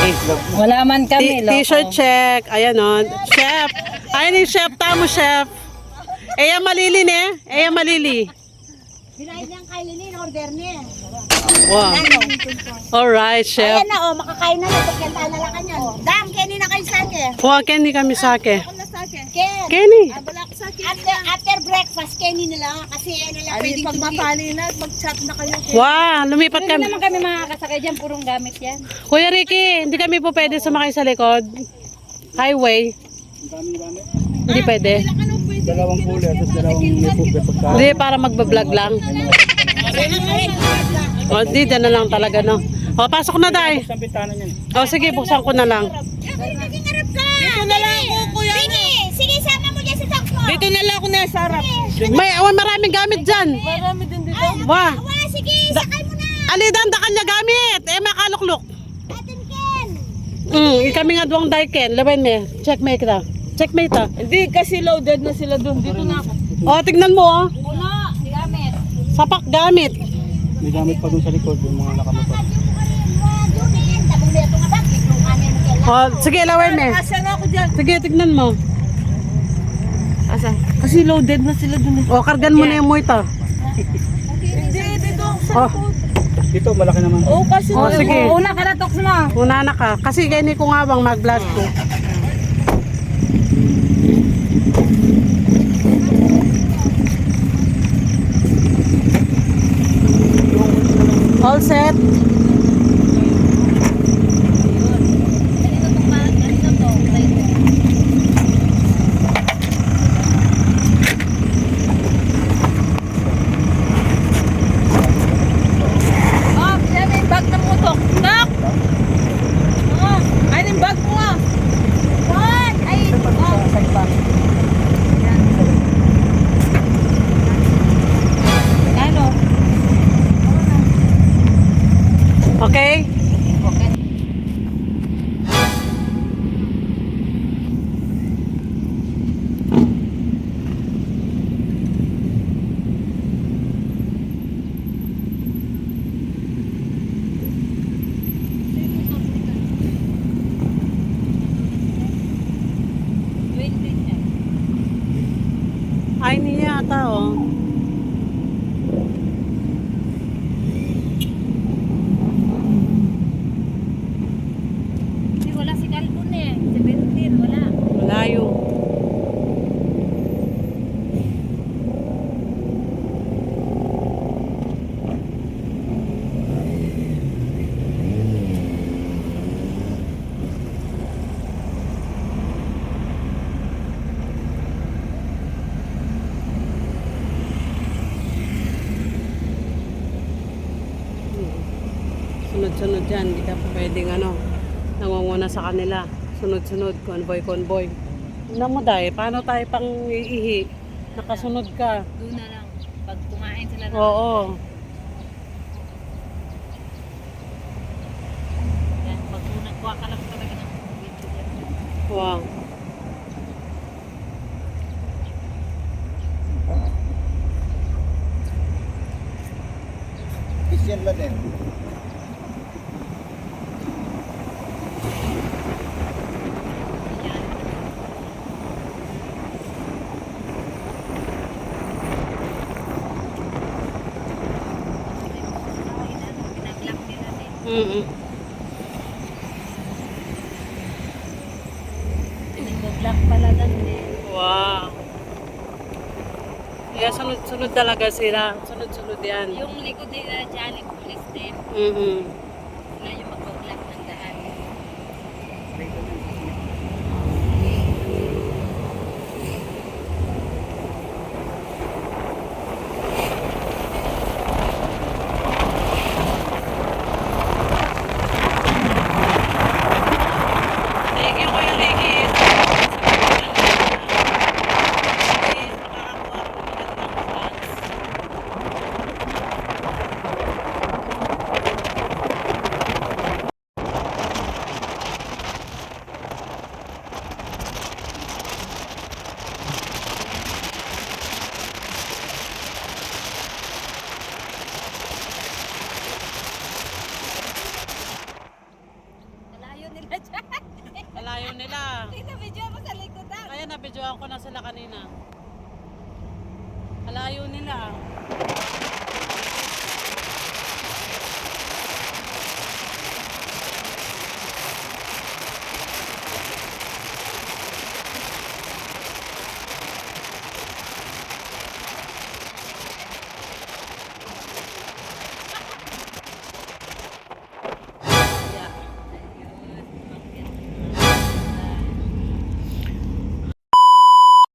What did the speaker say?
Okay. Wala man kami, loko. T-shirt check. Ayan o. Chef. Ayan yung chef. Tamo, chef. Eya malili ne. Eya malili. Binahin niyang kainin ni order niya. Wow. Alright, chef. Ayan na, oh, makakain na yun. Pagkanta na lang kanyan. Dam, Kenny na kayo sa akin. Wow, Kenny kami sake. Ako na sa akin. Ken. Kenny. Wala ko sa akin. After breakfast, Kenny na lang. Kasi ano lang pwedeng pag mapali na, mag-chat na kayo. Wow, lumipat Hindi kami. naman kami makakasakay dyan, purong gamit yan. Kuya Ricky, hindi kami po pwede sumakay sa likod. Highway. Hindi pwede. Dalawang kulay at dalawang may pagkain. Hindi, para magbablog lang. O, di, dyan na lang talaga, no? O, pasok na, Day. Sa bintana niyan. O, sige, buksan ko na lang. Dito na lang ako, kuya. Sige, sige, sama mo dyan sa takbo. Dito na lang ako nasa harap. May maraming gamit dyan. Marami din dito. Wah. Wala, sige, sakay mo na. Alidan, da kanya gamit. Makalukluk. Atin, Ken. Kami nga duwang Daiken. Laban me. Checkmate kita. Checkmate ta. Hindi, kasi loaded na sila doon. Dito na ako. O, tignan mo, oh. Una, di gamit. Sapak gamit. May gamit pa dun sa likod yung mga nakamotor. O, sige, lawan me. Asa na ako dyan? Sige, tignan mo. Asa? Kasi loaded na sila doon. O, kargan mo na yung moita. Hindi, dito ako sa O, Dito malaki naman. Oo, kasi Oh, sige. una ka na toks mo. una na ka. Kasi ganyan ko nga bang mag-vlog ko. All set. Oh, yan yung bag ng motok. Tok! Oh, ay yung bag mo ah. Ay, Ano? Okay? Ay, niya ata, oh. Hindi, wala si Calvin eh. Si Bentin, wala. Malayo. Sunod-sunod yan, hindi ka pa pwedeng nangunguna sa kanila. Sunod-sunod, convoy. Ano mo Day, paano tayo pang iihi? Nakasunod ka. Doon na lang. Pag kumain sila na. Oo. Yan, pag nagkuha ka lang talaga ng video dyan. Wow. Christian ba din? Pinag-lock nila din. Pinag-lock pala lang din. Wow. Kaya sunod-sunod talaga sila. Sunod-sunod yan. Yung likod nila dyan, yung police din. Sila yung mag-lock ng daan. Thank you, Kuya Ricky. nila dyan. Malayo nila. Video mo sa likodan. Kaya nabidyoan ko na sila kanina. Malayo nila.